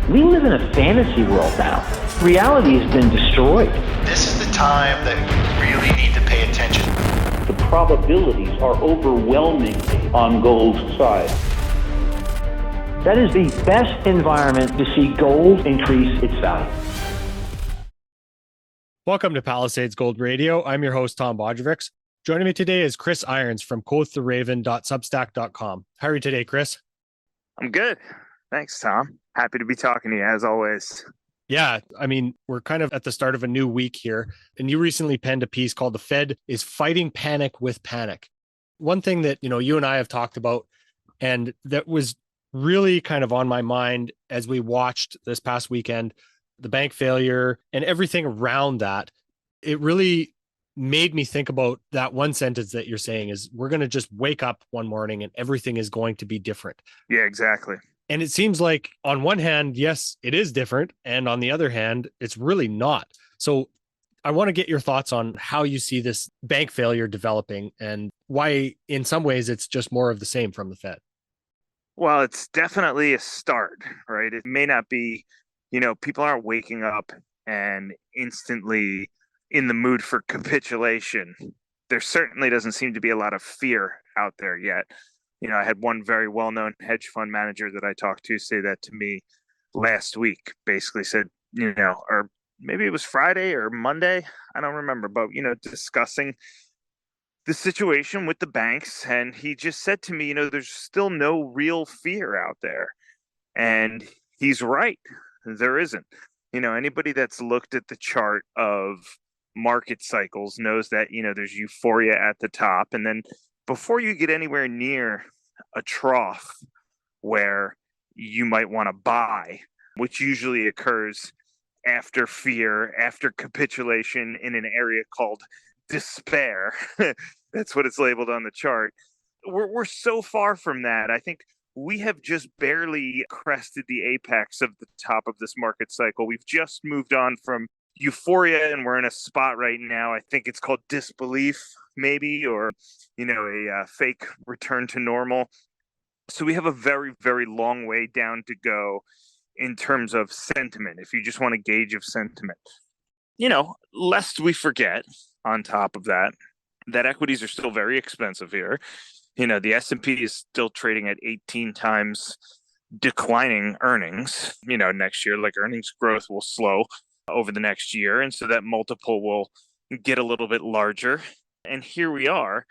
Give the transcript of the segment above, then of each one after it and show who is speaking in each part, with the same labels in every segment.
Speaker 1: We live in a fantasy world now. Reality has been destroyed.
Speaker 2: This is the time that you really need to pay attention.
Speaker 1: The probabilities are overwhelmingly on gold's side. That is the best environment to see gold increase its value.
Speaker 3: Welcome to Palisade's Gold Radio. I'm your host, Tom Bodrovics. Joining me today is Chris Irons from quoththeraven.substack.com. How are you today, Chris?
Speaker 4: I'm good. Thanks, Tom. Happy to be talking to you as always.
Speaker 3: Yeah, I mean, we're kind of at the start of a new week here, and you recently penned a piece called "The Fed is Fighting Panic with Panic." One thing that, you and I have talked about, and that was really kind of on my mind as we watched this past weekend, the bank failure and everything around that, it really made me think about that one sentence that you're saying is we're going to just wake up one morning and everything is going to be different.
Speaker 4: Yeah, exactly.
Speaker 3: And it seems like on one hand, yes, it is different. And on the other hand, it's really not. So I want to get your thoughts on how you see this bank failure developing and why in some ways it's just more of the same from the Fed.
Speaker 4: Well, it's definitely a start, right? It may not be, people aren't waking up and instantly in the mood for capitulation. There certainly doesn't seem to be a lot of fear out there yet. I had one very well-known hedge fund manager that I talked to say that to me last week, basically said, or maybe it was Friday or Monday, I don't remember, but, discussing the situation with the banks. And he just said to me, there's still no real fear out there. And he's right. There isn't. Anybody that's looked at the chart of market cycles knows that, there's euphoria at the top. And then before you get anywhere near a trough where you might want to buy, which usually occurs after fear, after capitulation in an area called despair, that's what it's labeled on the chart. We're so far from that. I think we have just barely crested the apex of the top of this market cycle. We've just moved on from euphoria and we're in a spot right now. I think it's called disbelief, maybe, or, a fake return to normal. So we have a very, very long way down to go in terms of sentiment, if you just want a gauge of sentiment. Lest we forget, on top of that, that equities are still very expensive here. The S&P is still trading at 18 times declining earnings. Next year, earnings growth will slow over the next year. And so that multiple will get a little bit larger. And here we are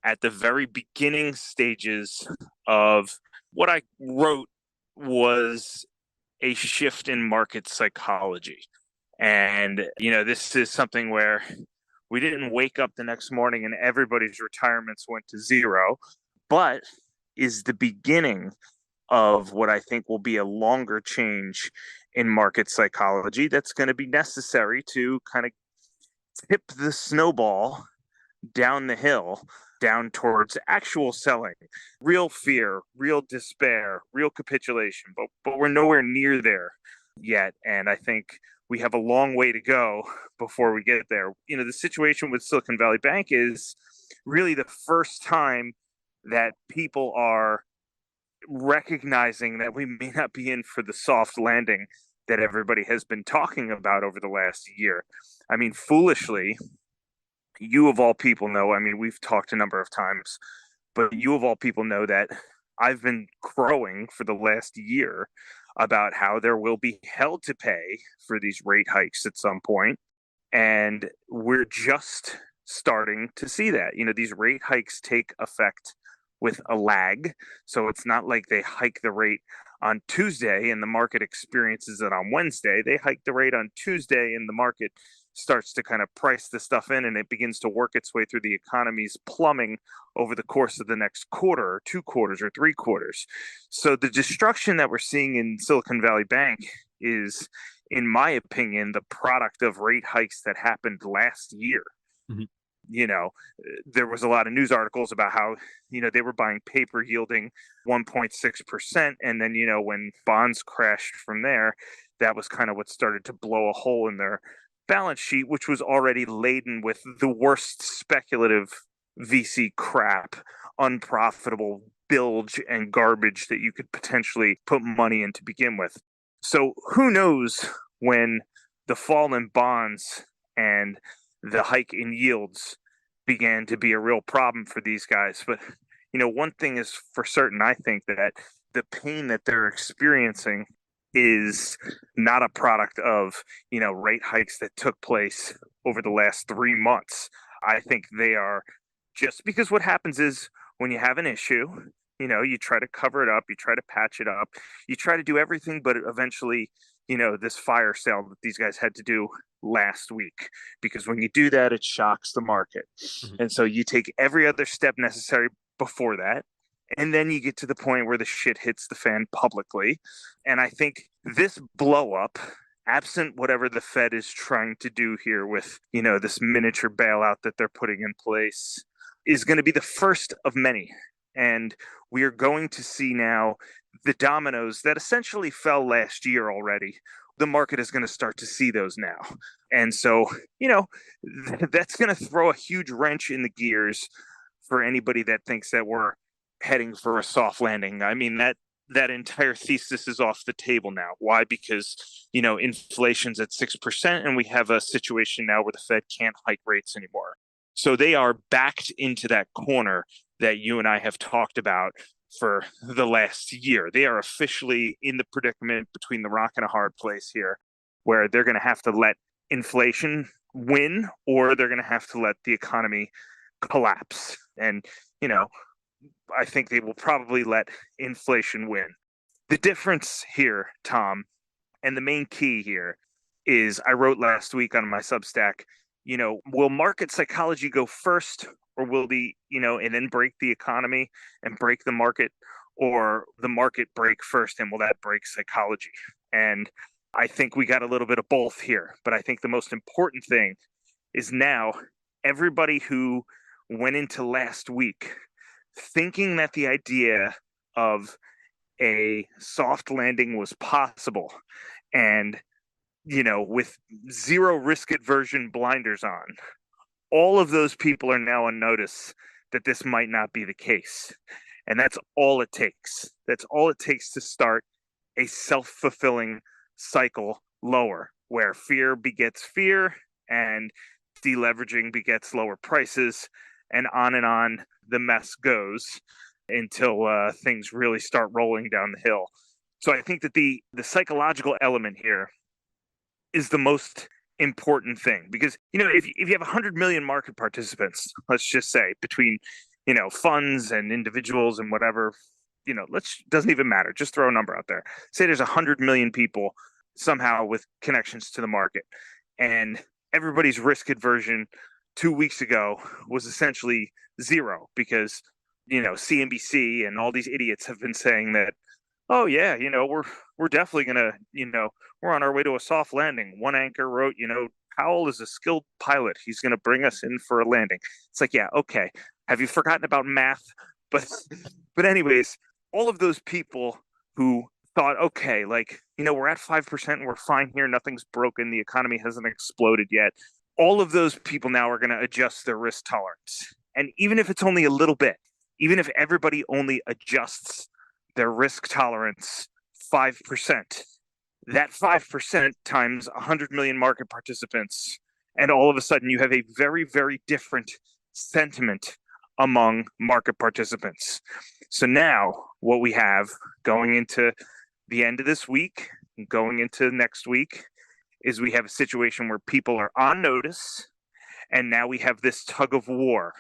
Speaker 4: at the very beginning stages of what I wrote was a shift in market psychology. And, this is something where we didn't wake up the next morning and everybody's retirements went to zero, but is the beginning of what I think will be a longer change in market psychology that's going to be necessary to kind of tip the snowball down the hill, down towards actual selling, real fear, real despair, real capitulation. But we're nowhere near there yet. And I think we have a long way to go before we get there. The situation with Silicon Valley Bank is really the first time that people are recognizing that we may not be in for the soft landing that everybody has been talking about over the last year. I mean, foolishly, you of all people know, we've talked a number of times, but you of all people know that I've been crowing for the last year about how there will be hell to pay for these rate hikes at some point. And we're just starting to see that. These rate hikes take effect with a lag. So it's not like they hike the rate on Tuesday and the market experiences it on Wednesday. They hike the rate on Tuesday and the market starts to kind of price the stuff in and it begins to work its way through the economy's plumbing over the course of the next quarter or 2 quarters or 3 quarters. So the destruction that we're seeing in Silicon Valley Bank is, in my opinion, the product of rate hikes that happened last year. Mm-hmm. There was a lot of news articles about how, they were buying paper yielding 1.6%. And then, when bonds crashed from there, that was kind of what started to blow a hole in their balance sheet, which was already laden with the worst speculative VC crap, unprofitable bilge and garbage that you could potentially put money in to begin with. So who knows when the fall in bonds and the hike in yields began to be a real problem for these guys. But, one thing is for certain, I think that the pain that they're experiencing is not a product of, rate hikes that took place over the last 3 months. I think they are just because what happens is when you have an issue, you try to cover it up, you try to patch it up, you try to do everything, but eventually, this fire sale that these guys had to do last week, because when you do that, it shocks the market.
Speaker 3: Mhm.
Speaker 4: And so you take every other step necessary before that. And then you get to the point where the shit hits the fan publicly. And I think this blow up, absent whatever the Fed is trying to do here with, this miniature bailout that they're putting in place, is going to be the first of many. And we are going to see now the dominoes that essentially fell last year already. The market is going to start to see those now. And so, that's going to throw a huge wrench in the gears for anybody that thinks that we're heading for a soft landing. I mean, that entire thesis is off the table now. Why? Because, inflation's at 6% and we have a situation now where the Fed can't hike rates anymore. So they are backed into that corner that you and I have talked about for the last year. They are officially in the predicament between the rock and a hard place here, where they're going to have to let inflation win, or they're going to have to let the economy collapse. And, I think they will probably let inflation win. The difference here, Tom, and the main key here is I wrote last week on my Substack, will market psychology go first, or will and then break the economy and break the market, or the market break first and will that break psychology? And I think we got a little bit of both here. But I think the most important thing is now everybody who went into last week thinking that the idea of a soft landing was possible, and with zero risk aversion blinders on, all of those people are now on notice that this might not be the case. And that's all it takes. That's all it takes to start a self-fulfilling cycle lower, where fear begets fear and deleveraging begets lower prices, and on the mess goes until things really start rolling down the hill. So I think that the psychological element here is the most important thing, because if you have 100 million market participants, let's just say, between funds and individuals and whatever, doesn't even matter, just throw a number out there, say there's 100 million people somehow with connections to the market, and everybody's risk aversion 2 weeks ago was essentially zero, because CNBC and all these idiots have been saying that, oh yeah, we're definitely gonna, we're on our way to a soft landing. One anchor wrote, Powell is a skilled pilot. He's gonna bring us in for a landing. It's like, yeah, okay. Have you forgotten about math? But anyways, all of those people who thought, okay, we're at 5% and we're fine here. Nothing's broken. The economy hasn't exploded yet. All of those people now are going to adjust their risk tolerance. And even if it's only a little bit, even if everybody only adjusts their risk tolerance 5%, that 5% times 100 million market participants, and all of a sudden you have a very, very different sentiment among market participants. So now what we have going into the end of this week, going into next week, is we have a situation where people are on notice, and now we have this tug of war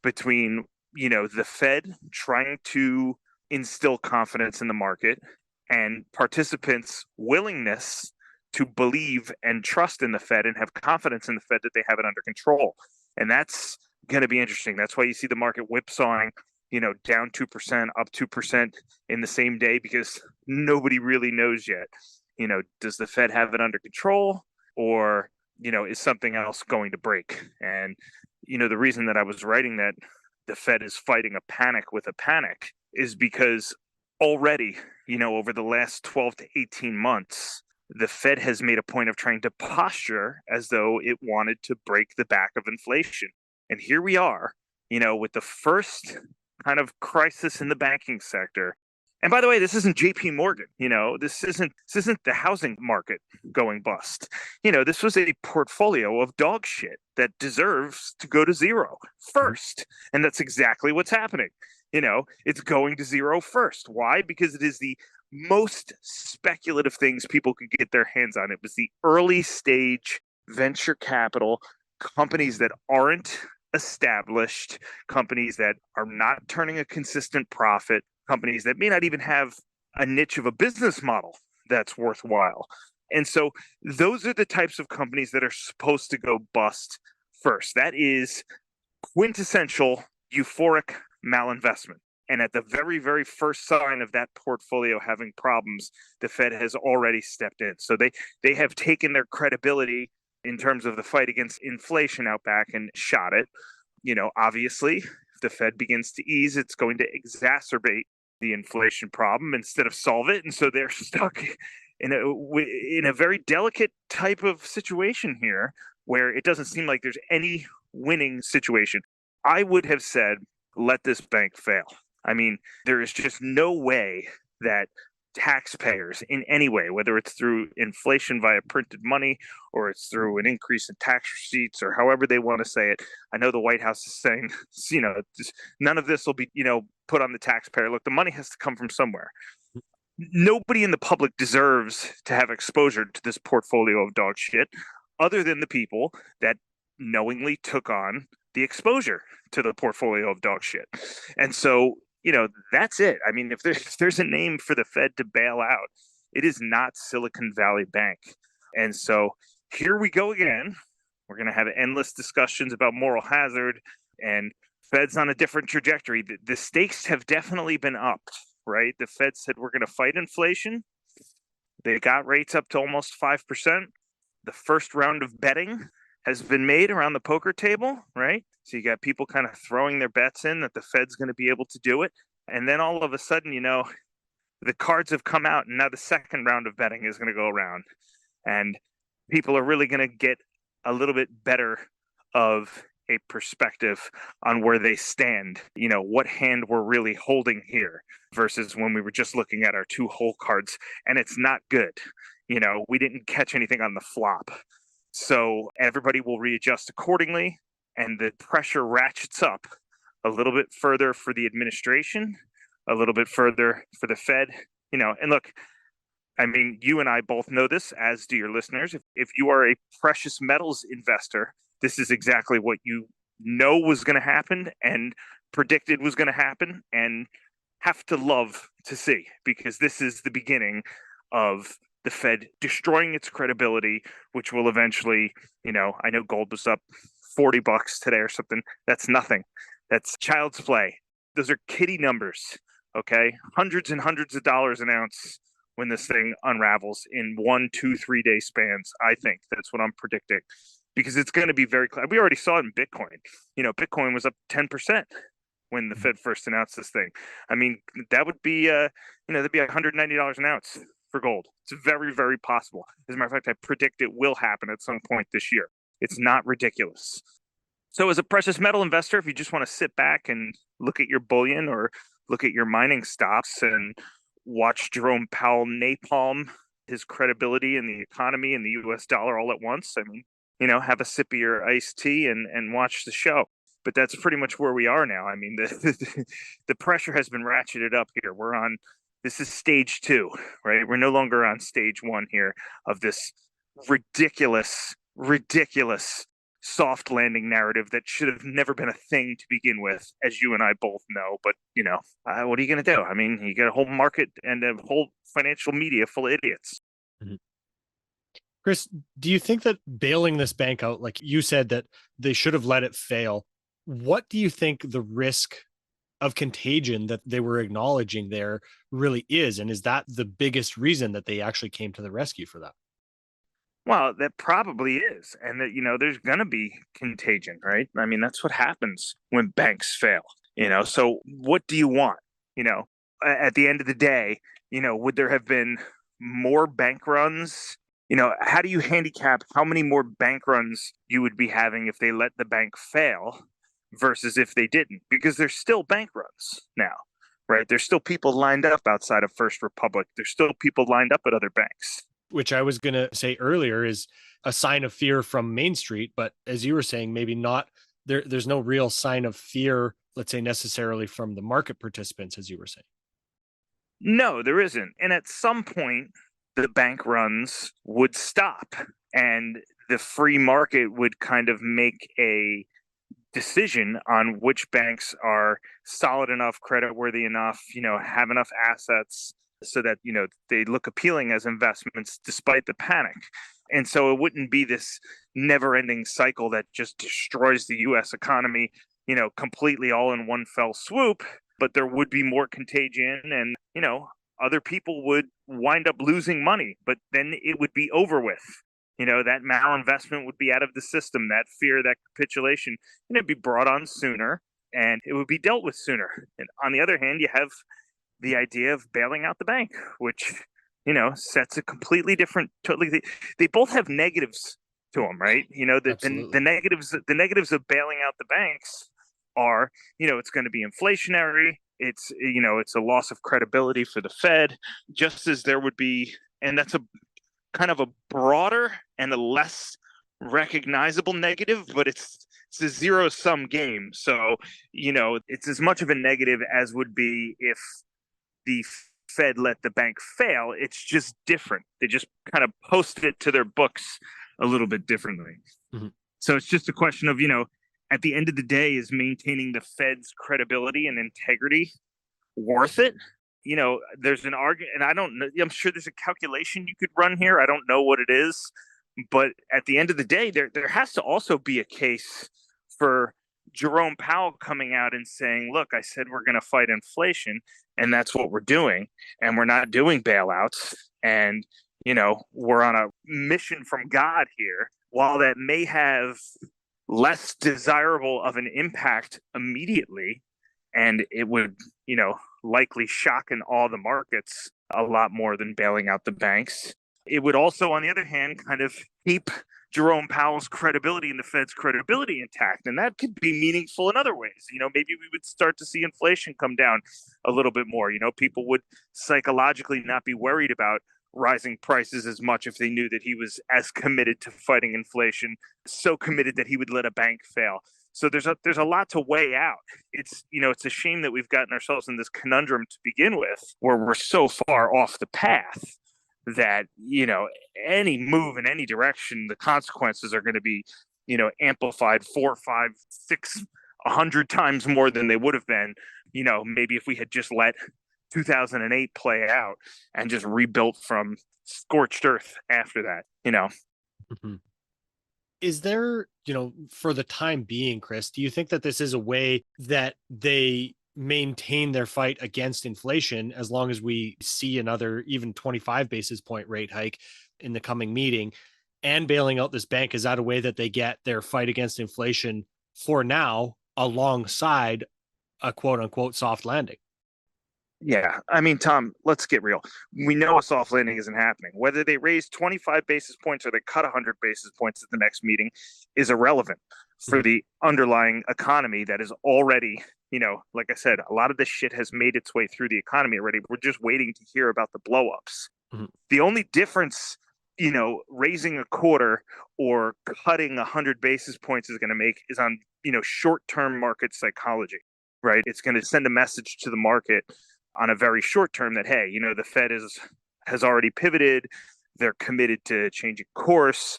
Speaker 4: between, the Fed trying to instill confidence in the market and participants' willingness to believe and trust in the Fed and have confidence in the Fed that they have it under control. And that's going to be interesting. That's why you see the market whipsawing, down 2%, up 2% in the same day, because nobody really knows yet. Does the Fed have it under control, or, is something else going to break? And, the reason that I was writing that the Fed is fighting a panic with a panic is because already, over the last 12 to 18 months, the Fed has made a point of trying to posture as though it wanted to break the back of inflation. And here we are, with the first kind of crisis in the banking sector, And by the way, this isn't JP Morgan, this isn't the housing market going bust. This was a portfolio of dog shit that deserves to go to zero first. And that's exactly what's happening. It's going to zero first. Why? Because it is the most speculative things people could get their hands on. It was the early stage venture capital companies that aren't established, companies that are not turning a consistent profit, companies that may not even have a niche of a business model that's worthwhile. And so those are the types of companies that are supposed to go bust first. That is quintessential euphoric malinvestment. And at the very, very first sign of that portfolio having problems, the Fed has already stepped in. So they have taken their credibility in terms of the fight against inflation out back and shot it. Obviously, if the Fed begins to ease, it's going to exacerbate the inflation problem instead of solve it. And so they're stuck in a very delicate type of situation here where it doesn't seem like there's any winning situation. I would have said, let this bank fail. I mean, there is just no way that taxpayers in any way, whether it's through inflation via printed money or it's through an increase in tax receipts or however they want to say it. I know the White House is saying, none of this will be, put on the taxpayer. Look, the money has to come from somewhere. Nobody in the public deserves to have exposure to this portfolio of dog shit other than the people that knowingly took on the exposure to the portfolio of dog shit. And so, that's it. I mean, if there's a name for the Fed to bail out, it is not Silicon Valley Bank. And so here we go again. We're going to have endless discussions about moral hazard, and Fed's on a different trajectory. The stakes have definitely been upped, right? The Fed said we're going to fight inflation. They got rates up to almost 5%. The first round of betting has been made around the poker table, right? So you got people kind of throwing their bets in that the Fed's going to be able to do it. And then all of a sudden, the cards have come out, and now the second round of betting is going to go around. And people are really going to get a little bit better of a perspective on where they stand, what hand we're really holding here versus when we were just looking at our two hole cards. And it's not good. We didn't catch anything on the flop. So everybody will readjust accordingly, and the pressure ratchets up a little bit further for the administration, a little bit further for the Fed, and look, I mean, you and I both know this, as do your listeners. If you are a precious metals investor, this is exactly what you know was going to happen and predicted was going to happen and have to love to see, because this is the beginning of the Fed destroying its credibility, which will eventually, I know gold was up $40 today or something. That's nothing. That's child's play. Those are kiddie numbers, okay? Hundreds and hundreds of dollars an ounce when this thing unravels in 1, 2, 3 day spans. I think that's what I'm predicting, because it's going to be very clear. We already saw it in Bitcoin. Bitcoin was up 10% when the Fed first announced this thing. I mean, that would be, that'd be $190 an ounce for gold. It's very, very possible. As a matter of fact, I predict it will happen at some point this year. It's not ridiculous. So as a precious metal investor, if you just want to sit back and look at your bullion or look at your mining stocks and watch Jerome Powell napalm his credibility in the economy and the US dollar all at once, I mean, have a sip of your iced tea and watch the show. But that's pretty much where we are now. I mean, the pressure has been ratcheted up here. This is stage 2, right? We're no longer on stage 1 here of this ridiculous soft landing narrative that should have never been a thing to begin with, as you and I both know. But, what are you going to do? I mean, you got a whole market and a whole financial media full of idiots.
Speaker 3: Mm-hmm. Chris, do you think that bailing this bank out, like you said, that they should have let it fail? What do you think the risk of contagion that they were acknowledging there really is? And is that the biggest reason that they actually came to the rescue for that?
Speaker 4: Well, that probably is. And that, there's going to be contagion, right? I mean, that's what happens when banks fail, So what do you want? At the end of the day, would there have been more bank runs? How do you handicap how many more bank runs you would be having if they let the bank fail versus if they didn't? Because there's still bank runs now, right? There's still people lined up outside of First Republic. There's still people lined up at other banks.
Speaker 3: Which I was going to say earlier is a sign of fear from Main Street. But as you were saying, maybe not there's no real sign of fear, let's say, necessarily from the market participants, as you were saying.
Speaker 4: No, there isn't. And at some point, the bank runs would stop and the free market would kind of make a decision on which banks are solid enough, creditworthy enough, have enough assets so that, they look appealing as investments despite the panic. And so it wouldn't be this never-ending cycle that just destroys the US economy, completely all in one fell swoop, but there would be more contagion and, other people would wind up losing money, but then it would be over with. That malinvestment would be out of the system, that fear, that capitulation, be brought on sooner and it would be dealt with sooner. And on the other hand, you have the idea of bailing out the bank, which, sets a completely different, they both have negatives to them, right? The negatives of bailing out the banks are, it's going to be inflationary. It's, it's a loss of credibility for the Fed, just as there would be, and that's a kind of a broader and a less recognizable negative, but it's a zero-sum game. So, it's as much of a negative as would be if the Fed let the bank fail. It's just different. They just kind of posted it to their books a little bit differently. Mm-hmm. So it's just a question of, at the end of the day, is maintaining the Fed's credibility and integrity worth it? There's an argument, and I don't know, I'm sure there's a calculation you could run here. I don't know what it is, but at the end of the day, there has to also be a case for Jerome Powell coming out and saying, look, I said we're going to fight inflation, and that's what we're doing, and we're not doing bailouts, and, we're on a mission from God here. While that may have less desirable of an impact immediately, and it would, likely shock and awe the markets a lot more than bailing out the banks. It would also, on the other hand, kind of keep Jerome Powell's credibility and the Fed's credibility intact. And that could be meaningful in other ways. Maybe we would start to see inflation come down a little bit more. People would psychologically not be worried about rising prices as much if they knew that he was as committed to fighting inflation, so committed that he would let a bank fail. So there's a lot to weigh out. It's it's a shame that we've gotten ourselves in this conundrum to begin with, where we're so far off the path that any move in any direction, the consequences are going to be amplified 4, 5, 6, 100 times more than they would have been. Maybe if we had just let 2008 play out and just rebuilt from scorched earth after that.
Speaker 3: Mm-hmm. Is there, for the time being, Chris, do you think that this is a way that they maintain their fight against inflation as long as we see another even 25 basis point rate hike in the coming meeting and bailing out this bank? Is that a way that they get their fight against inflation for now alongside a quote unquote soft landing?
Speaker 4: Yeah. I mean, Tom, let's get real. We know a soft landing isn't happening. Whether they raise 25 basis points or they cut 100 basis points at the next meeting is irrelevant for the underlying economy that is already, like I said, a lot of this shit has made its way through the economy already. We're just waiting to hear about the blowups. Mm-hmm. The only difference, raising a quarter or cutting 100 basis points is going to make is on, short-term market psychology, right? It's going to send a message to the market on a very short term that, hey, the Fed has already pivoted. They're committed to changing course.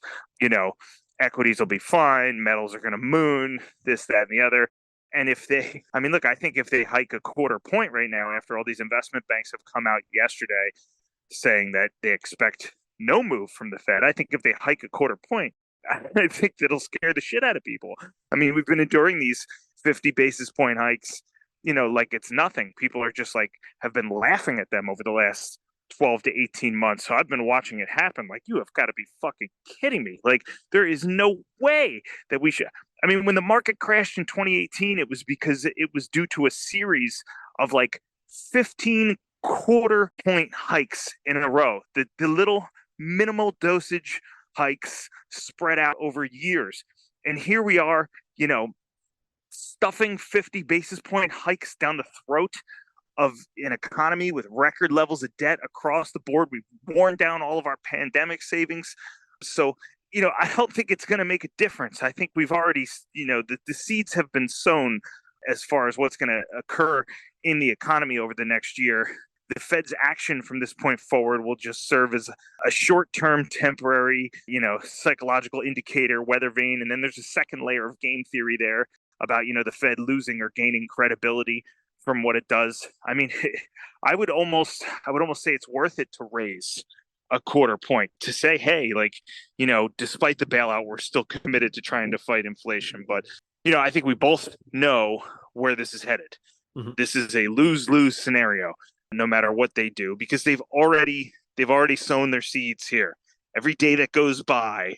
Speaker 4: Equities will be fine. Metals are going to moon, this, that, and the other. And I think if they hike a quarter point right now, after all these investment banks have come out yesterday saying that they expect no move from the Fed, I think if they hike a quarter point, I think that'll scare the shit out of people. I mean, we've been enduring these 50 basis point hikes like it's nothing. People are just have been laughing at them over the last 12 to 18 months. So I've been watching it happen. You have got to be fucking kidding me. There is no way that we should. I mean, when the market crashed in 2018, it was because it was due to a series of 15 quarter point hikes in a row. The little minimal dosage hikes spread out over years. And here we are, stuffing 50 basis point hikes down the throat of an economy with record levels of debt across the board. We've worn down all of our pandemic savings. So, I don't think it's going to make a difference. I think we've already, the seeds have been sown as far as what's going to occur in the economy over the next year. The Fed's action from this point forward will just serve as a short-term, temporary, psychological indicator, weather vane. And then there's a second layer of game theory there about, the Fed losing or gaining credibility from what it does. I mean, I would almost say it's worth it to raise a quarter point to say, hey, despite the bailout, we're still committed to trying to fight inflation. But, I think we both know where this is headed. Mm-hmm. This is a lose-lose scenario, no matter what they do, because they've already sown their seeds here. Every day that goes by,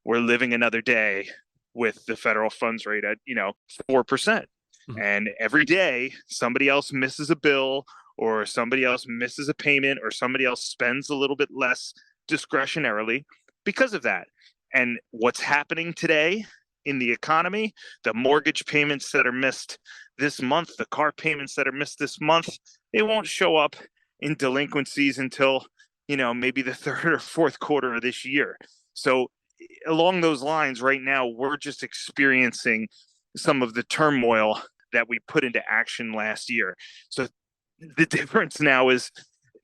Speaker 4: we're living another day with the federal funds rate at 4%. Mm-hmm. And every day somebody else misses a bill, or somebody else misses a payment, or somebody else spends a little bit less discretionarily because of that. And what's happening today in the economy, the mortgage payments that are missed this month, the car payments that are missed this month, they won't show up in delinquencies until, maybe the third or fourth quarter of this year. So along those lines, right now, we're just experiencing some of the turmoil that we put into action last year. So the difference now is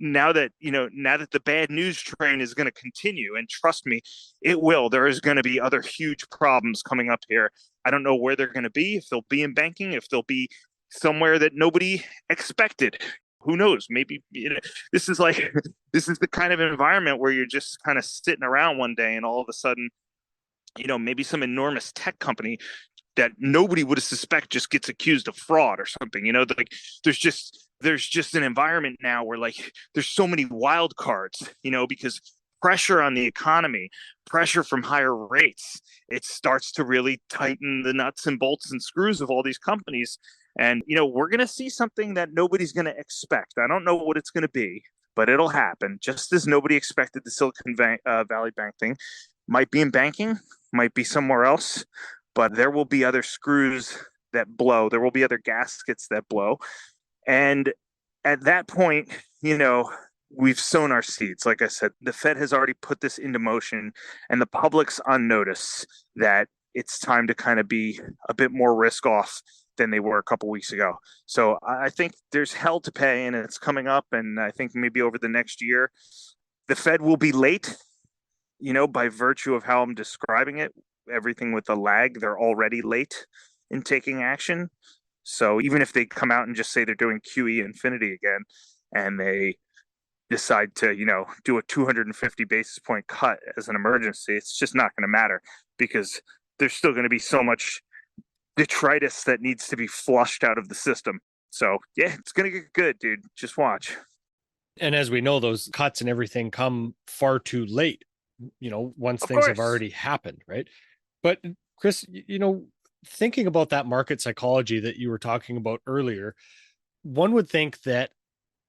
Speaker 4: now that the bad news train is going to continue, and trust me, it will. There is going to be other huge problems coming up here. I don't know where they're going to be, if they'll be in banking, if they'll be somewhere that nobody expected. Who knows? Maybe this is the kind of environment where you're just kind of sitting around one day and all of a sudden, maybe some enormous tech company that nobody would have suspect just gets accused of fraud or something. There's just an environment now where there's so many wild cards, because pressure on the economy, pressure from higher rates, it starts to really tighten the nuts and bolts and screws of all these companies. And, we're going to see something that nobody's going to expect. I don't know what it's going to be, but it'll happen. Just as nobody expected the Silicon Valley Bank thing. Might be in banking, might be somewhere else, but there will be other screws that blow. There will be other gaskets that blow. And at that point, we've sown our seeds. Like I said, the Fed has already put this into motion, and the public's on notice that it's time to kind of be a bit more risk off than they were a couple weeks ago. So I think there's hell to pay, and it's coming up. And I think maybe over the next year, the Fed will be late, by virtue of how I'm describing it. Everything with a lag, they're already late in taking action. So even if they come out and just say they're doing QE infinity again, and they decide to, do a 250 basis point cut as an emergency, it's just not going to matter, because there's still going to be so much detritus that needs to be flushed out of the system. So yeah, it's going to get good, dude. Just watch.
Speaker 3: And as we know, those cuts and everything come far too late, once things have already happened, right? But Chris, thinking about that market psychology that you were talking about earlier, one would think that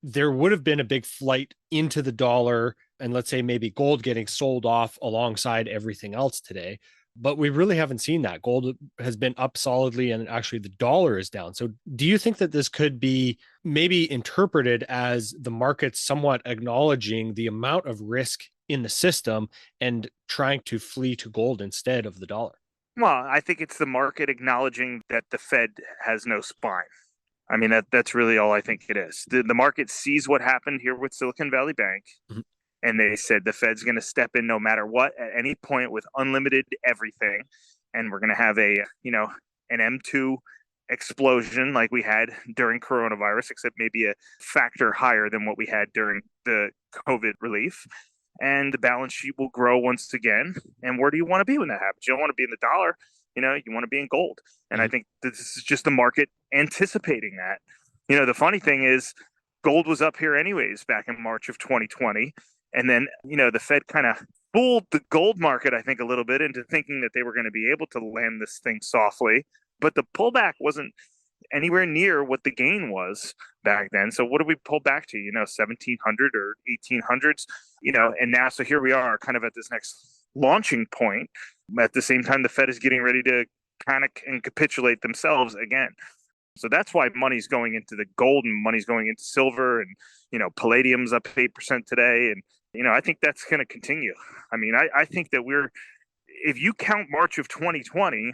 Speaker 3: there would have been a big flight into the dollar, and let's say maybe gold getting sold off alongside everything else today. But we really haven't seen that. Gold has been up solidly, and actually the dollar is down. So do you think that this could be maybe interpreted as the market somewhat acknowledging the amount of risk in the system and trying to flee to gold instead of the dollar?
Speaker 4: Well, I think it's the market acknowledging that the Fed has no spine. I mean, that's really all I think it is. The market sees what happened here with Silicon Valley Bank, mm-hmm. and they said the Fed's going to step in no matter what at any point with unlimited everything, and we're going to have an M2 explosion like we had during coronavirus, except maybe a factor higher than what we had during the COVID relief. And the balance sheet will grow once again. And where do you want to be when that happens? You don't want to be in the dollar. You want to be in gold. And I think this is just the market anticipating that. The funny thing is gold was up here anyways back in March of 2020. And then, the Fed kind of fooled the gold market, I think, a little bit into thinking that they were going to be able to land this thing softly. But the pullback wasn't anywhere near what the gain was back then. So what did we pull back to, 1700 or 1800s, and now, so here we are kind of at this next launching point. At the same time, the Fed is getting ready to panic and capitulate themselves again. So that's why money's going into the gold and money's going into silver, and, palladium's up 8% today. And, I think that's going to continue. I mean, I think that if you count March of 2020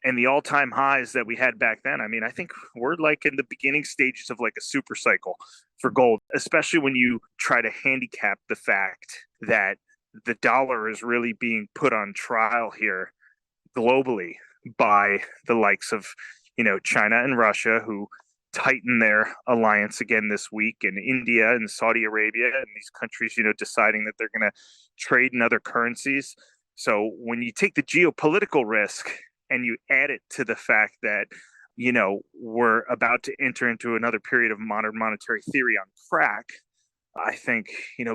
Speaker 4: and the all-time highs that we had back then, I mean, I think we're like in the beginning stages of like a super cycle for gold, especially when you try to handicap the fact that the dollar is really being put on trial here globally by the likes of, China and Russia, who tighten their alliance again this week, and India and Saudi Arabia and these countries, deciding that they're going to trade in other currencies. So when you take the geopolitical risk and you add it to the fact that, we're about to enter into another period of modern monetary theory on crack, I think,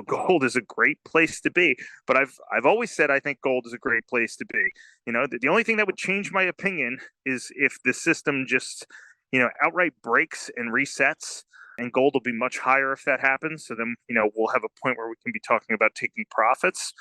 Speaker 4: gold is a great place to be. But I've always said I think gold is a great place to be. The only thing that would change my opinion is if the system just, outright breaks and resets, and gold will be much higher if that happens. So then, we'll have a point where we can be talking about taking profits,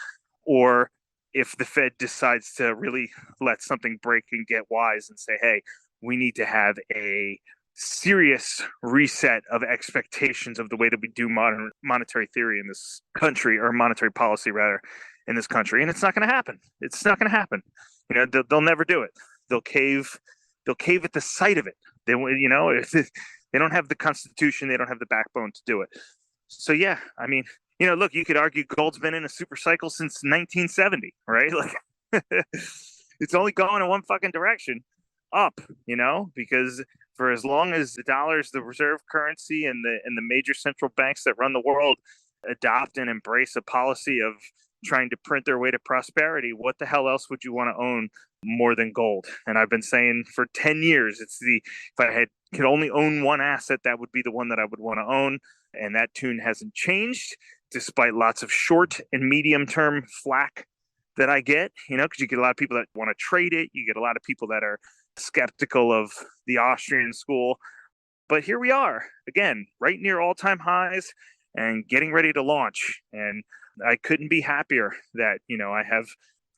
Speaker 4: or if the Fed decides to really let something break and get wise and say, hey, we need to have a serious reset of expectations of the way that we do modern monetary theory in this country, or monetary policy rather, in this country. And it's not going to happen. It's not going to happen. They'll never do it. They'll cave at the sight of it. They don't have the Constitution. They don't have the backbone to do it. So yeah, I mean, look, you could argue gold's been in a super cycle since 1970, right? Like, it's only going in one fucking direction, up, because for as long as the dollar is the reserve currency, and the major central banks that run the world adopt and embrace a policy of trying to print their way to prosperity, what the hell else would you want to own more than gold? And I've been saying for 10 years, if I could only own one asset, that would be the one that I would want to own. And that tune hasn't changed, despite lots of short and medium term flack that I get, because you get a lot of people that want to trade it. You get a lot of people that are skeptical of the Austrian school. But here we are again, right near all-time highs and getting ready to launch. And I couldn't be happier that, I have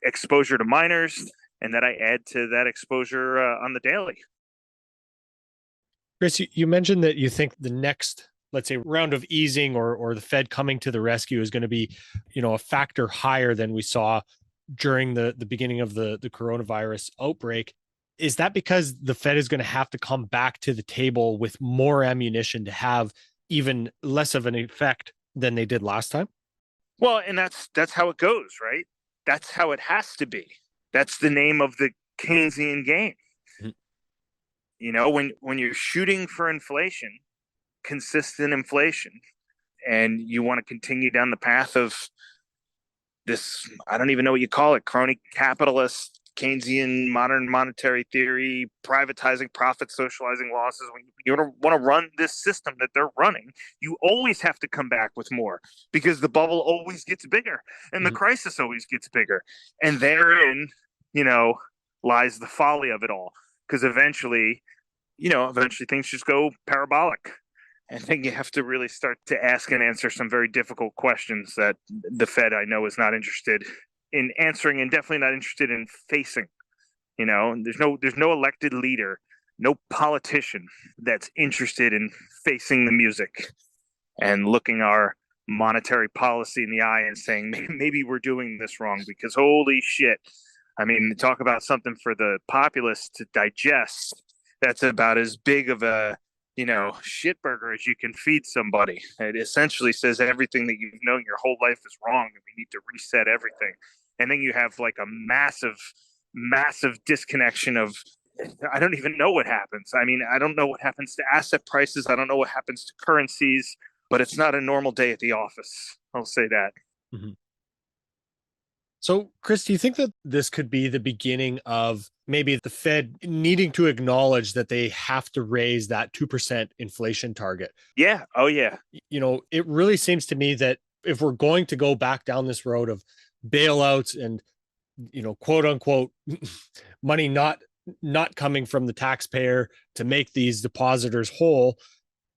Speaker 4: exposure to miners, and that I add to that exposure on the daily.
Speaker 3: Chris, you mentioned that you think the next, let's say, round of easing or the Fed coming to the rescue is going to be, a factor higher than we saw during the beginning of the coronavirus outbreak. Is that because the Fed is going to have to come back to the table with more ammunition to have even less of an effect than they did last time?
Speaker 4: Well, and that's how it goes, right? That's how it has to be. That's the name of the Keynesian game. Mm-hmm. When you're shooting for inflation, consistent inflation, and you want to continue down the path of this, I don't even know what you call it, crony capitalist, Keynesian modern monetary theory, privatizing profits, socializing losses. When you want to run this system that they're running, you always have to come back with more, because the bubble always gets bigger and the crisis always gets bigger. And therein, lies the folly of it all, because eventually things just go parabolic. And then you have to really start to ask and answer some very difficult questions that the Fed, I know, is not interested in answering, and definitely not interested in facing. There's no elected leader, no politician that's interested in facing the music and looking our monetary policy in the eye and saying, maybe we're doing this wrong, because holy shit. I mean, talk about something for the populace to digest. That's about as big of a, shitburger as you can feed somebody. It essentially says everything that you've known your whole life is wrong, and we need to reset everything. And then you have like a massive disconnection of, I don't even know what happens. I mean, I don't know what happens to asset prices. I don't know what happens to currencies, but it's not a normal day at the office. I'll say that.
Speaker 3: Mm-hmm. So, Chris, do you think that this could be the beginning of maybe the Fed needing to acknowledge that they have to raise that 2% inflation target?
Speaker 4: Yeah. Oh, yeah.
Speaker 3: It really seems to me that if we're going to go back down this road of bailouts and, quote unquote, money not coming from the taxpayer to make these depositors whole,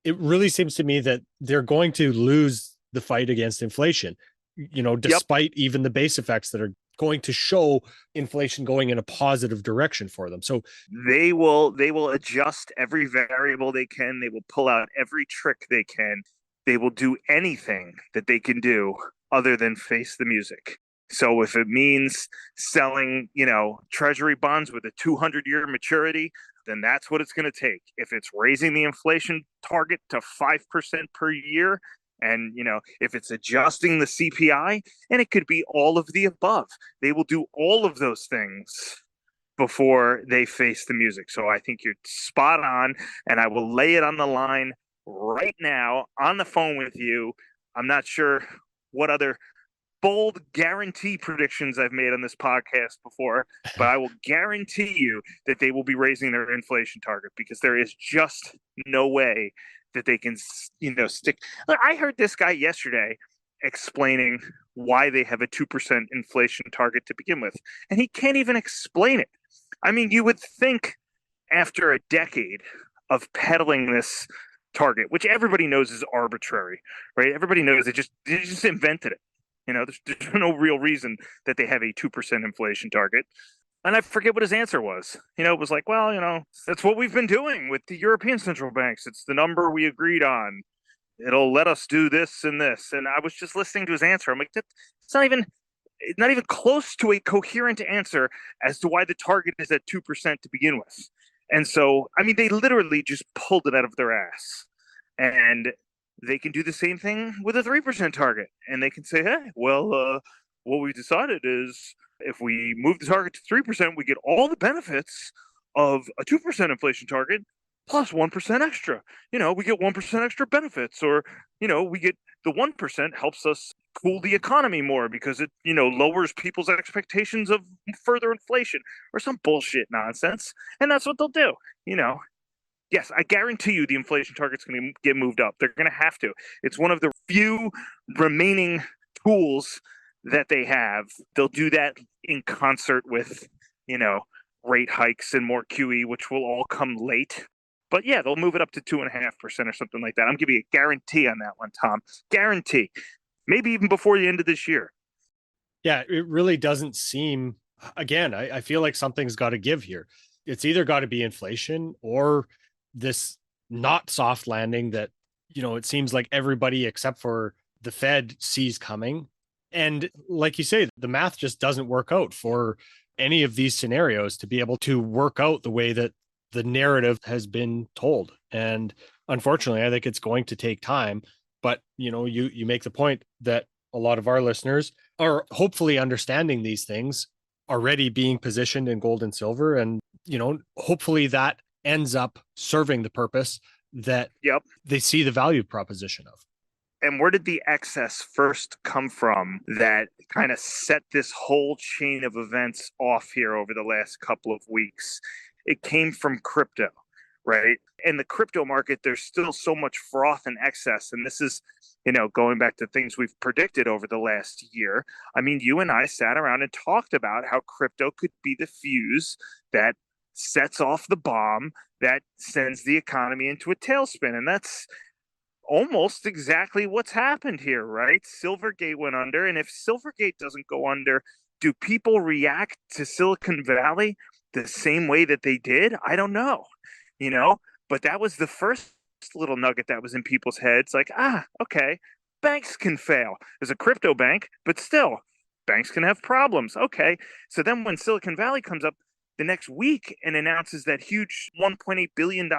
Speaker 3: it really seems to me that they're going to lose the fight against inflation.
Speaker 4: Yep.
Speaker 3: despite even the base effects that are going to show inflation going in a positive direction for them. So
Speaker 4: They will adjust every variable they can. They will pull out every trick they can. They will do anything that they can do other than face the music. So if it means selling, treasury bonds with a 200-year maturity, then that's what it's going to take. If it's raising the inflation target to 5% per year, and if it's adjusting the CPI, and it could be all of the above, they will do all of those things before they face the music. So I think you're spot on, and I will lay it on the line right now on the phone with you. I'm not sure what other bold guarantee predictions I've made on this podcast before, but I will guarantee you that they will be raising their inflation target, because there is just no way that they can, stick. I heard this guy yesterday explaining why they have a 2% inflation target to begin with, and he can't even explain it. I mean, you would think after a decade of peddling this target, which everybody knows is arbitrary, right? Everybody knows they just invented it. There's no real reason that they have a 2% inflation target. And I forget what his answer was. It was like, well, that's what we've been doing with the European central banks. It's the number we agreed on. It'll let us do this and this. And I was just listening to his answer. I'm like, it's not even close to a coherent answer as to why the target is at 2% to begin with. And so, I mean, they literally just pulled it out of their ass. And they can do the same thing with a 3% target. And they can say, hey, well, what we decided is if we move the target to 3%, we get all the benefits of a 2% inflation target plus 1% extra. We get 1% extra benefits, or, we get the 1% helps us cool the economy more because it, lowers people's expectations of further inflation, or some bullshit nonsense. And that's what they'll do. Yes, I guarantee you the inflation target's going to get moved up. They're going to have to. It's one of the few remaining tools that they have. They'll do that in concert with, rate hikes and more QE, which will all come late. But yeah, they'll move it up to 2.5% or something like that. I'm giving you a guarantee on that one, Tom. Guarantee. Maybe even before the end of this year.
Speaker 3: Yeah, it really doesn't seem, again, I feel like something's got to give here. It's either got to be inflation or this not soft landing that, it seems like everybody except for the Fed sees coming. And like you say, the math just doesn't work out for any of these scenarios to be able to work out the way that the narrative has been told. And unfortunately, I think it's going to take time. But, you make the point that a lot of our listeners are hopefully understanding these things, already being positioned in gold and silver. And, hopefully that ends up serving the purpose that they see the value proposition of.
Speaker 4: And where did the excess first come from that kind of set this whole chain of events off here over the last couple of weeks? It came from crypto, right? In the crypto market, there's still so much froth and excess. And this is, going back to things we've predicted over the last year. I mean, you and I sat around and talked about how crypto could be the fuse that sets off the bomb that sends the economy into a tailspin. And that's almost exactly what's happened here, right? Silvergate went under. And if Silvergate doesn't go under, do people react to Silicon Valley the same way that they did? I don't know, but that was the first little nugget that was in people's heads. Like, okay, banks can fail. There's a crypto bank, but still, banks can have problems. Okay. So then when Silicon Valley comes up the next week and announces that huge $1.8 billion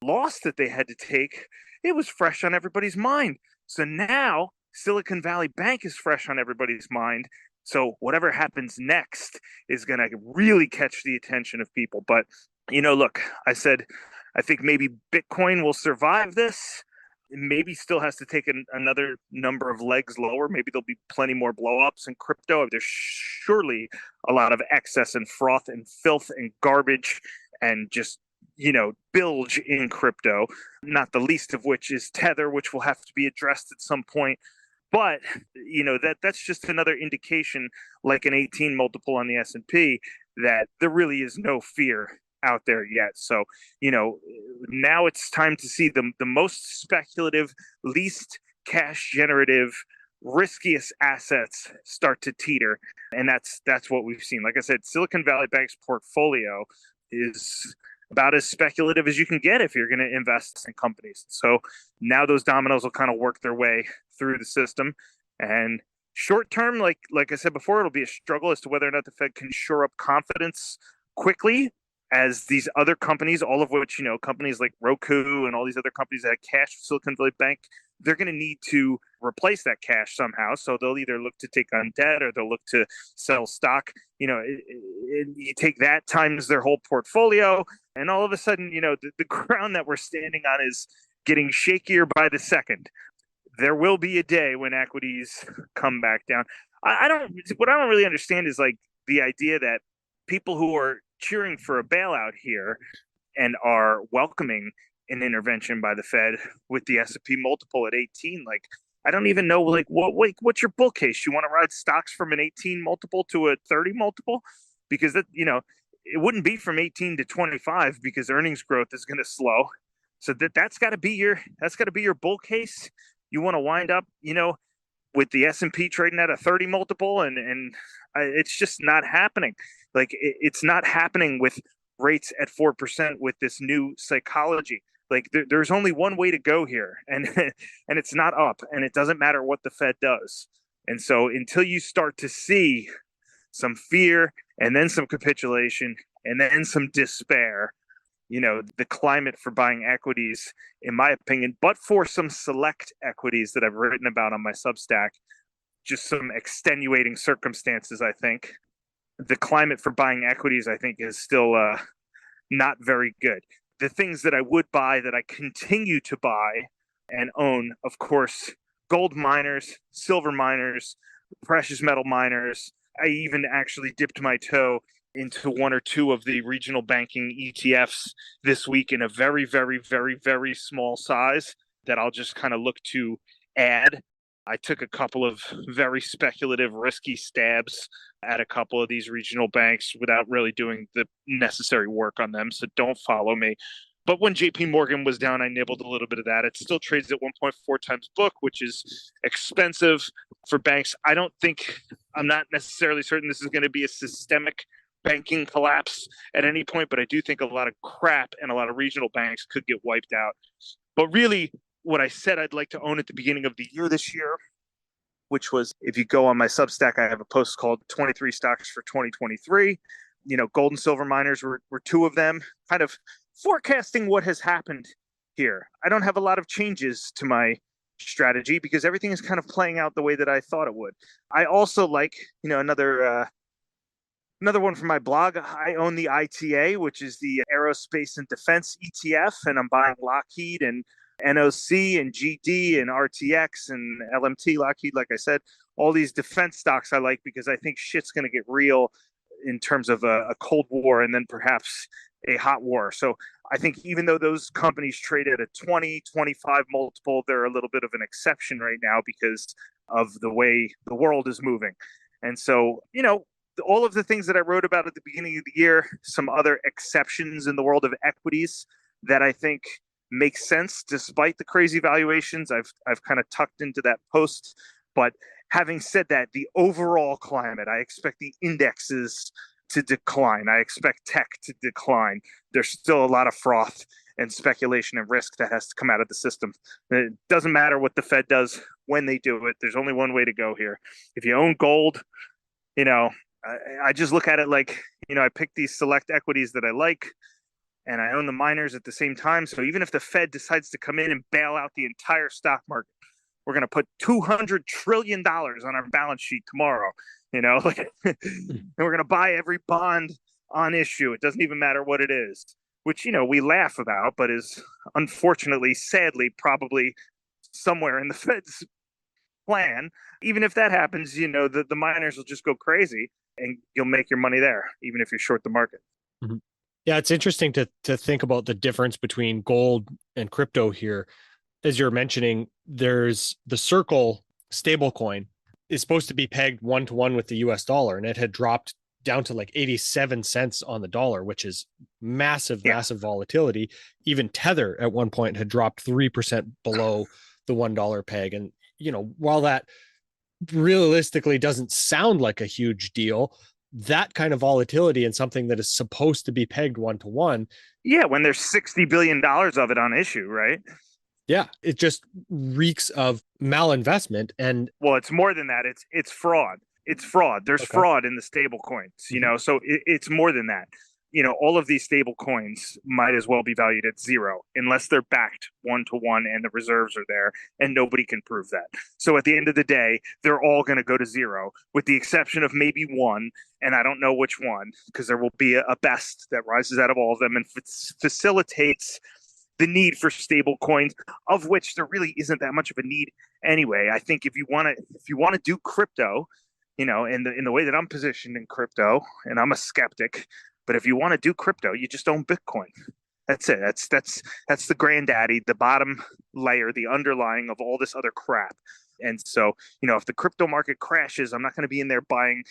Speaker 4: loss that they had to take, it was fresh on everybody's mind. So now Silicon Valley Bank is fresh on everybody's mind. So whatever happens next is going to really catch the attention of people. But, look, I said, I think maybe Bitcoin will survive this. Maybe still has to take another number of legs lower. Maybe there'll be plenty more blowups in crypto. There's surely a lot of excess and froth and filth and garbage and just, bilge in crypto, not the least of which is Tether, which will have to be addressed at some point. But, that's just another indication, like an 18 multiple on the S&P, that there really is no fear out there yet. So, now it's time to see the most speculative, least cash generative riskiest assets start to teeter. And that's what we've seen. Like I said, Silicon Valley Bank's portfolio is about as speculative as you can get if you're going to invest in companies. So now those dominoes will kind of work their way through the system. And short term, like I said before, it'll be a struggle as to whether or not the Fed can shore up confidence quickly as these other companies, all of which, companies like Roku and all these other companies that had cash with Silicon Valley Bank, they're going to need to replace that cash somehow. So they'll either look to take on debt or they'll look to sell stock. You take that times their whole portfolio, and all of a sudden, the ground that we're standing on is getting shakier by the second. There will be a day when equities come back down. What I don't really understand is like the idea that people who are cheering for a bailout here and are welcoming an intervention by the Fed with the S&P multiple at 18, like, I don't even know, like, what's your bull case? You want to ride stocks from an 18 multiple to a 30 multiple? Because that, it wouldn't be from 18 to 25 because earnings growth is going to slow. So that's got to be your bull case. You want to wind up, with the S&P trading at a 30 multiple, and it's just not happening. Like, it's not happening with rates at 4% with this new psychology. Like, there's only one way to go here, and and it's not up, and it doesn't matter what the Fed does. And so until you start to see some fear and then some capitulation and then some despair, the climate for buying equities, in my opinion, but for some select equities that I've written about on my Substack, just some extenuating circumstances, I think, the climate for buying equities, I think, is still not very good. The things that I would buy, that I continue to buy and own, of course, gold miners, silver miners, precious metal miners. I even actually dipped my toe into one or two of the regional banking ETFs this week in a very, very, very, very small size that I'll just kind of look to add. I took a couple of very speculative, risky stabs at a couple of these regional banks without really doing the necessary work on them. So don't follow me. But when JP Morgan was down, I nibbled a little bit of that. It still trades at 1.4 times book, which is expensive for banks. I'm not necessarily certain this is going to be a systemic banking collapse at any point, but I do think a lot of crap and a lot of regional banks could get wiped out. But really, what I said I'd like to own at the beginning of the year this year, which was, if you go on my Substack, I have a post called 23 Stocks for 2023. Gold and silver miners were two of them, kind of forecasting what has happened here. I don't have a lot of changes to my strategy because everything is kind of playing out the way that I thought it would. I also like, another one from my blog. I own the ITA, which is the Aerospace and Defense ETF, and I'm buying Lockheed and NOC and GD and RTX and LMT, Lockheed, like I said, all these defense stocks I like because I think shit's going to get real in terms of a Cold War and then perhaps a hot war. So I think even though those companies trade at a 20, 25 multiple, they're a little bit of an exception right now because of the way the world is moving. And so, all of the things that I wrote about at the beginning of the year, some other exceptions in the world of equities that I think make sense despite the crazy valuations, I've kind of tucked into that post. But having said that, the overall climate, I expect the indexes to decline. I expect tech to decline. There's still a lot of froth and speculation and risk that has to come out of the system. It doesn't matter what the Fed does when they do it. There's only one way to go here. If you own gold, I just look at it like, I pick these select equities that I like, and I own the miners at the same time. So even if the Fed decides to come in and bail out the entire stock market, we're going to put $200 trillion on our balance sheet tomorrow, and we're going to buy every bond on issue. It doesn't even matter what it is, which, we laugh about, but is unfortunately, sadly, probably somewhere in the Fed's plan. Even if that happens, the miners will just go crazy and you'll make your money there, even if you short the market.
Speaker 3: Mm-hmm. Yeah, it's interesting to think about the difference between gold and crypto here. As you're mentioning, there's the Circle stablecoin is supposed to be pegged 1-to-1 with the US dollar, and it had dropped down to like 87 cents on the dollar, which is massive volatility. Even Tether at one point had dropped 3% below the $1 peg. And, while that realistically doesn't sound like a huge deal. That kind of volatility and something that is supposed to be pegged 1-to-1.
Speaker 4: Yeah, when there's $60 billion of it on issue, right?
Speaker 3: Yeah, it just reeks of malinvestment. And
Speaker 4: well, it's more than that. It's fraud. It's fraud. There's
Speaker 3: okay.
Speaker 4: fraud in the stable coins, you know, so it's more than that. You know, all of these stable coins might as well be valued at zero unless they're backed 1-to-1 and the reserves are there and nobody can prove that. So at the end of the day, they're all going to go to zero with the exception of maybe one. And I don't know which one, because there will be a best that rises out of all of them and facilitates the need for stable coins, of which there really isn't that much of a need anyway. I think if you want to do crypto, you know, in the way that I'm positioned in crypto, and I'm a skeptic, but if you want to do crypto, you just own Bitcoin. That's it. That's the granddaddy, the bottom layer, the underlying of all this other crap. And so, you know, if the crypto market crashes, I'm not going to be in there buying,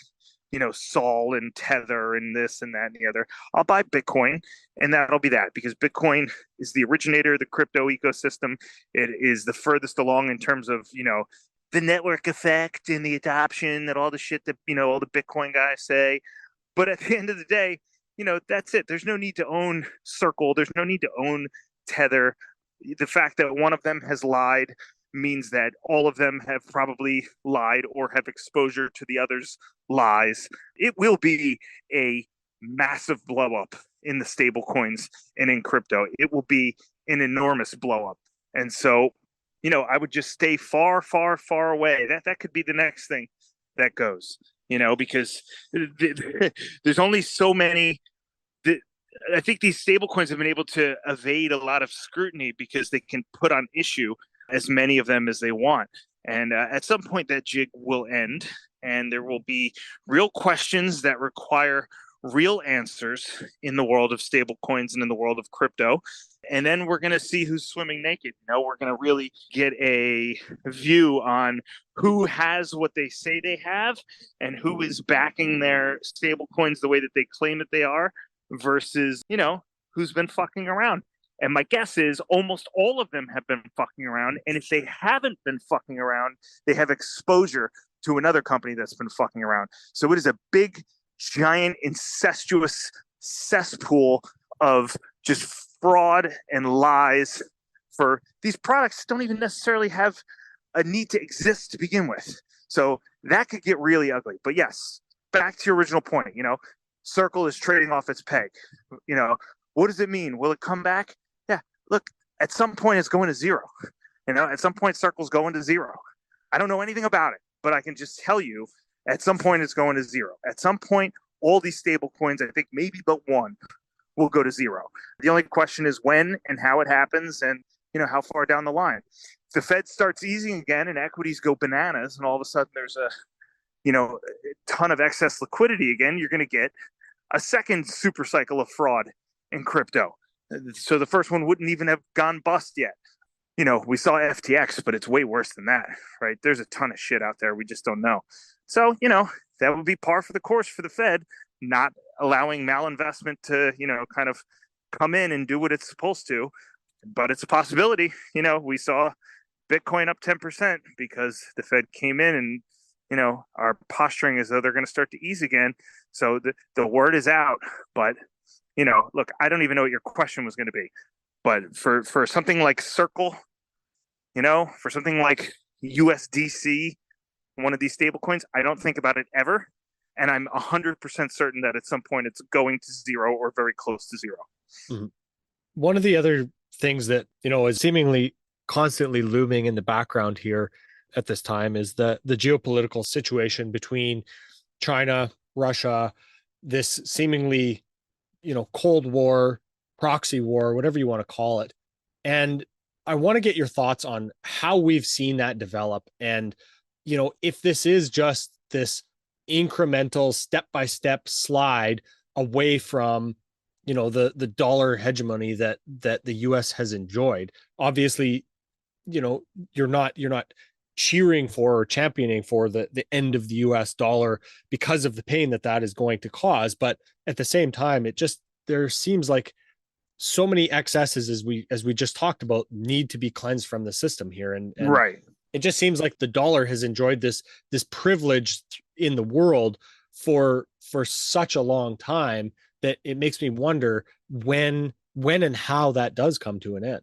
Speaker 4: you know, Sol and Tether and this and that and the other. I'll buy Bitcoin, and that'll be that, because Bitcoin is the originator of the crypto ecosystem. It is the furthest along in terms of, you know, the network effect and the adoption and all the shit that, you know, all the Bitcoin guys say. But at the end of the day, you know, that's it. There's no need to own Circle. There's no need to own Tether. The fact that one of them has lied means that all of them have probably lied or have exposure to the other's lies. It will be a massive blow up in the stable coins and in crypto. It will be an enormous blow up. And so, you know, I would just stay far, far, far away. That could be the next thing that goes, you know, because there's only so many. I think these stable coins have been able to evade a lot of scrutiny because they can put on issue as many of them as they want. And at some point that jig will end, and there will be real questions that require real answers in the world of stable coins and in the world of crypto. And then we're going to see who's swimming naked. You know, we're going to really get a view on who has what they say they have and who is backing their stable coins the way that they claim that they are versus, you know, who's been fucking around. And my guess is almost all of them have been fucking around. And if they haven't been fucking around, they have exposure to another company that's been fucking around. So it is a big, giant, incestuous cesspool of just fraud and lies. For these products don't even necessarily have a need to exist to begin with. So that could get really ugly. But yes, back to your original point, you know, Circle is trading off its peg. You know, what does it mean? Will it come back? Yeah, look, at some point it's going to zero. You know, at some point Circle's going to zero. I don't know anything about it, but I can just tell you at some point it's going to zero. At some point, all these stable coins, I think maybe but one, will go to zero. The only question is when and how it happens and, you know, how far down the line. If the Fed starts easing again and equities go bananas and all of a sudden there's a, you know, a ton of excess liquidity again, you're going to get a second super cycle of fraud in crypto. So the first one wouldn't even have gone bust yet. You know, we saw FTX, but it's way worse than that, right? There's a ton of shit out there we just don't know. So, you know, that would be par for the course for the Fed, not allowing malinvestment to, you know, kind of come in and do what it's supposed to. But it's a possibility. You know, we saw Bitcoin up 10% because the Fed came in and, you know, are posturing as though they're going to start to ease again. So the word is out. But, you know, look, I don't even know what your question was going to be. But for something like Circle, you know, for something like USDC, one of these stable coins, I don't think about it ever. And I'm 100% certain that at some point it's going to zero or very close to zero.
Speaker 3: Mm-hmm. One of the other things that, you know, is seemingly constantly looming in the background here at this time is the geopolitical situation between China, Russia, this seemingly, you know, Cold War, proxy war, whatever you want to call it. And I want to get your thoughts on how we've seen that develop. And, you know, if this is just this incremental step-by-step slide away from, you know, the dollar hegemony that the US has enjoyed. Obviously, you know, you're not cheering for or championing for the end of the US dollar because of the pain that is going to cause. But at the same time, there seems like so many excesses as we just talked about need to be cleansed from the system here. And
Speaker 4: right.
Speaker 3: It just seems like the dollar has enjoyed this privilege in the world for such a long time that it makes me wonder when and how that does come to an end.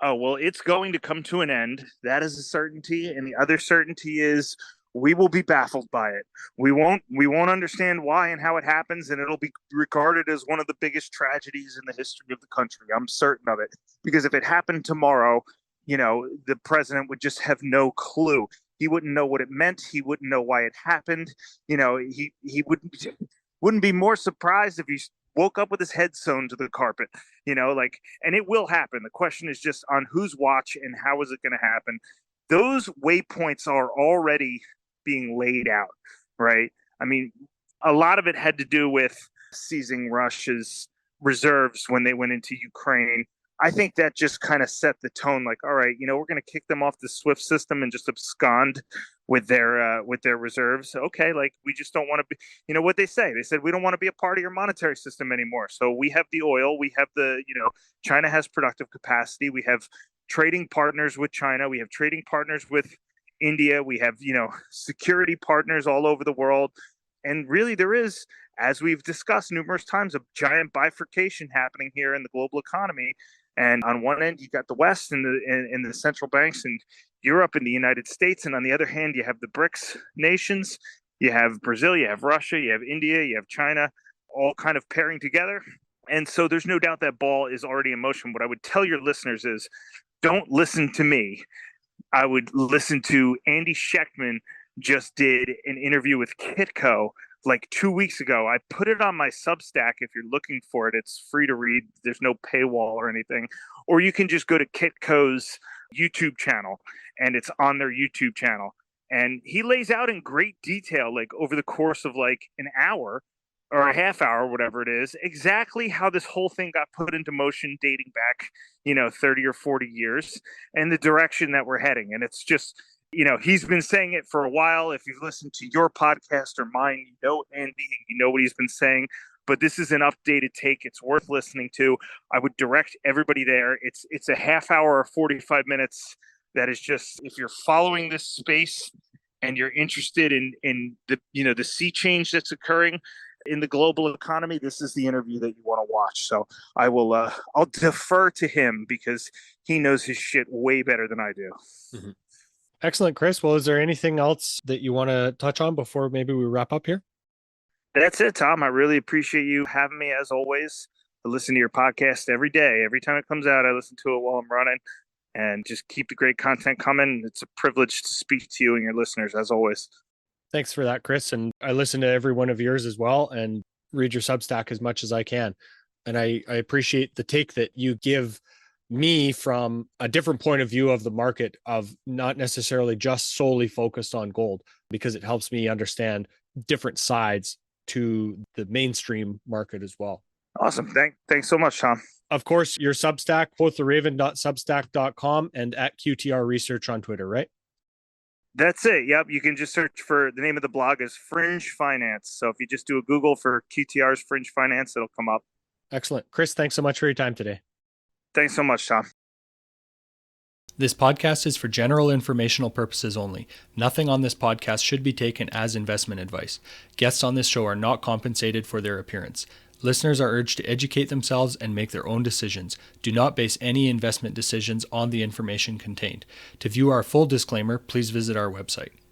Speaker 4: Oh, well, it's going to come to an end. That is a certainty. And the other certainty is we will be baffled by it. We won't understand why and how it happens, and it'll be regarded as one of the biggest tragedies in the history of the country. I'm certain of it. Because if it happened tomorrow, the president would just have no clue. He wouldn't know what it meant. He wouldn't know why it happened. He wouldn't be more surprised if he woke up with his head sewn to the carpet, and it will happen. The question is just on whose watch and how is it going to happen? Those waypoints are already being laid out, right? I mean, a lot of it had to do with seizing Russia's reserves when they went into Ukraine. I think that just kind of set the tone, like, all right, we're going to kick them off the SWIFT system and just abscond with their reserves. Okay, like we just don't want to be, what they say. They said we don't want to be a part of your monetary system anymore. So we have the oil, we have China has productive capacity, we have trading partners with China, we have trading partners with India, we have security partners all over the world, and really there is, as we've discussed numerous times, a giant bifurcation happening here in the global economy. And on one end, you got the West and the central banks and Europe and the United States. And on the other hand, you have the BRICS nations. You have Brazil, you have Russia, you have India, you have China, all kind of pairing together. And so there's no doubt that ball is already in motion. What I would tell your listeners is don't listen to me. I would listen to Andy Schechtman just did an interview with Kitco like 2 weeks ago. I put it on my Substack. If you're looking for it, it's free to read. There's no paywall or anything. Or you can just go to Kitco's YouTube channel, and it's on their YouTube channel. And he lays out in great detail, like over the course of like an hour or a half hour, whatever it is, exactly how this whole thing got put into motion dating back, 30 or 40 years and the direction that we're heading. And it's just, he's been saying it for a while. If you've listened to your podcast or mine, Andy, you know what he's been saying. But this is an updated take. It's worth listening to. I would direct everybody there. It's a half hour or 45 minutes. That is just, if you're following this space and you're interested in the the sea change that's occurring in the global economy, this is the interview that you want to watch. So I will I'll defer to him because he knows his shit way better than I do.
Speaker 3: Mm-hmm. Excellent, Chris. Well, is there anything else that you want to touch on before maybe we wrap up here?
Speaker 4: That's it, Tom. I really appreciate you having me as always. I listen to your podcast every day. Every time it comes out, I listen to it while I'm running, and just keep the great content coming. It's a privilege to speak to you and your listeners as always.
Speaker 3: Thanks for that, Chris. And I listen to every one of yours as well and read your Substack as much as I can. And I appreciate the take that you give me from a different point of view of the market, of not necessarily just solely focused on gold, because it helps me understand different sides to the mainstream market as well.
Speaker 4: Awesome. Thanks so much, Tom.
Speaker 3: Of course, your Substack, quoththeraven.substack.com, and at QTR Research on Twitter, right?
Speaker 4: That's it. Yep. You can just search for the name of the blog is Fringe Finance. So if you just do a Google for QTR's Fringe Finance, it'll come up.
Speaker 3: Excellent. Chris, thanks so much for your time today.
Speaker 4: Thanks so much, Tom.
Speaker 3: This podcast is for general informational purposes only. Nothing on this podcast should be taken as investment advice. Guests on this show are not compensated for their appearance. Listeners are urged to educate themselves and make their own decisions. Do not base any investment decisions on the information contained. To view our full disclaimer, please visit our website.